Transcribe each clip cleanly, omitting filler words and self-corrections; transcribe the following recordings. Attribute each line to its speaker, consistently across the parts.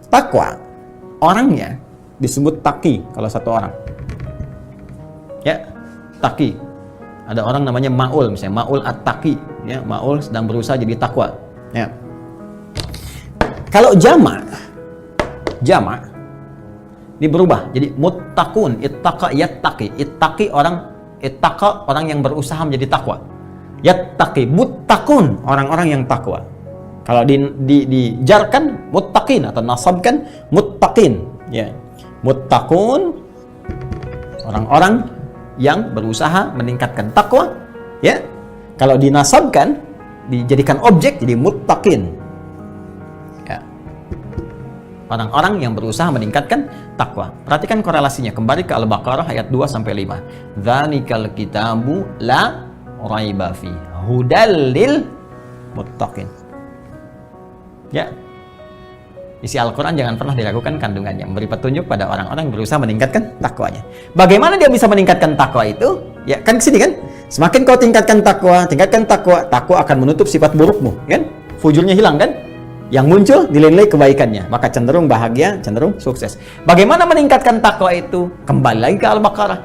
Speaker 1: Takwa, orangnya disebut taqi kalau satu orang. Ya, taqi. Ada orang namanya Ma'ul, misalnya Ma'ul at-taqi, ya, Ma'ul sedang berusaha jadi takwa. Ya. Kalau jamak ini berubah jadi muttaqun, ittaqa yattaqi. Ittaqi orang yang berusaha menjadi takwa. Yattaqi, muttaqun, orang-orang yang takwa. Kalau dijarkan muttaqin atau nasabkan muttaqin, ya. Muttaqun, orang-orang yang berusaha meningkatkan takwa, ya. Kalau dinasabkan, dijadikan objek jadi muttaqin. Ya. Orang-orang yang berusaha meningkatkan takwa. Perhatikan korelasinya, kembali ke Al-Baqarah ayat 2 sampai 5. Dzalikal kitabu la raiba fi hudal lil muttaqin. Ya, isi Al-Quran jangan pernah diragukan kandungannya, memberi petunjuk pada orang-orang yang berusaha meningkatkan takwanya. Bagaimana dia bisa meningkatkan takwa itu? Ya, kan kesini kan? Semakin kau tingkatkan takwa, takwa akan menutup sifat burukmu, kan? Fujurnya hilang, kan? Yang muncul nilai-nilai kebaikannya, maka cenderung bahagia, cenderung sukses. Bagaimana meningkatkan takwa itu? Kembali lagi ke Al-Baqarah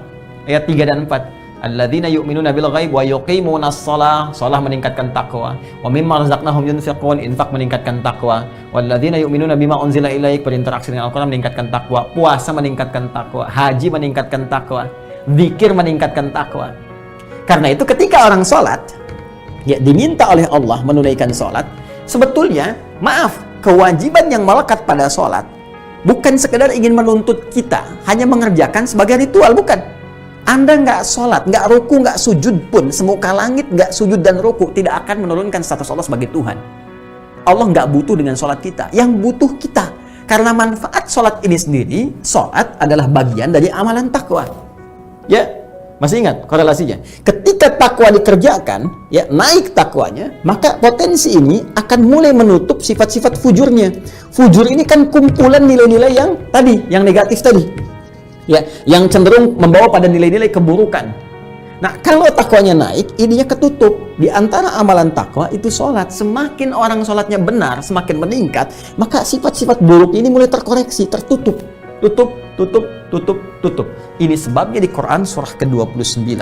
Speaker 1: ayat 3 dan 4. Alladzina yu'minuna bil ghaib wa yuqimunas shalah, shalah meningkatkan takwa. Wa mimma razaqnahum yunfiqun, infak meningkatkan takwa. Walladzina yu'minuna bima unzila ilaik, berinteraksi dengan Al-Qur'an meningkatkan takwa. Puasa meningkatkan takwa, haji meningkatkan takwa, zikir meningkatkan takwa. Karena itu ketika orang sholat, ya, diminta oleh Allah menunaikan sholat, sebetulnya, maaf, kewajiban yang melekat pada sholat bukan sekedar ingin menuntut kita hanya mengerjakan sebagai ritual, bukan. Anda nggak sholat, nggak ruku, nggak sujud pun, semuka langit nggak sujud dan ruku, tidak akan menurunkan status Allah sebagai Tuhan. Allah nggak butuh dengan sholat kita, yang butuh kita. Karena manfaat sholat ini sendiri, sholat adalah bagian dari amalan takwa. Ya, masih ingat korelasinya? Ketika takwa dikerjakan, ya, naik takwanya, maka potensi ini akan mulai menutup sifat-sifat fujurnya. Fujur ini kan kumpulan nilai-nilai yang tadi, yang negatif tadi. Ya, yang cenderung membawa pada nilai-nilai keburukan. Nah, kalau takwanya naik, ininya ketutup. Di antara amalan takwa itu sholat. Semakin orang sholatnya benar, semakin meningkat, maka sifat-sifat buruk ini mulai terkoreksi, tertutup. Tutup. Ini sebabnya di Quran surah ke-29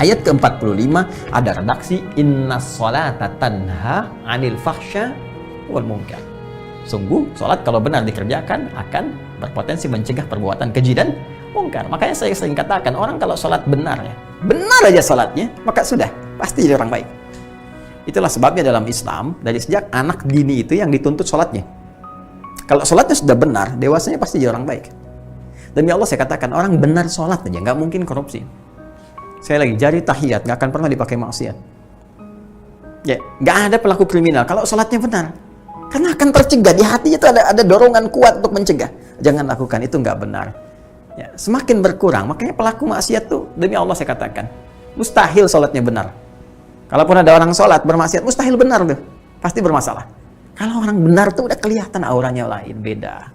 Speaker 1: ayat ke-45 ada redaksi innas sholata tanha 'anil fahsya wal munkar. Sungguh, sholat kalau benar dikerjakan akan berpotensi mencegah perbuatan keji dan mungkar. Makanya saya sering katakan, orang kalau sholat benar, ya, benar aja sholatnya, maka sudah, pasti jadi orang baik. Itulah sebabnya dalam Islam, dari sejak anak dini itu yang dituntut sholatnya. Kalau sholatnya sudah benar, dewasanya pasti jadi orang baik. Demi Allah saya katakan, orang benar sholat aja, nggak mungkin korupsi. Saya lagi, jari tahiyat, nggak akan pernah dipakai maksiat. Ya, nggak ada pelaku kriminal kalau sholatnya benar. Karena akan tercegah, di hatinya itu ada dorongan kuat untuk mencegah. Jangan lakukan, itu nggak benar. Ya, semakin berkurang, makanya pelaku maksiat tuh, demi Allah saya katakan, mustahil sholatnya benar. Kalaupun ada orang sholat bermaksiat, mustahil benar tuh, pasti bermasalah. Kalau orang benar tuh udah kelihatan auranya lain, beda.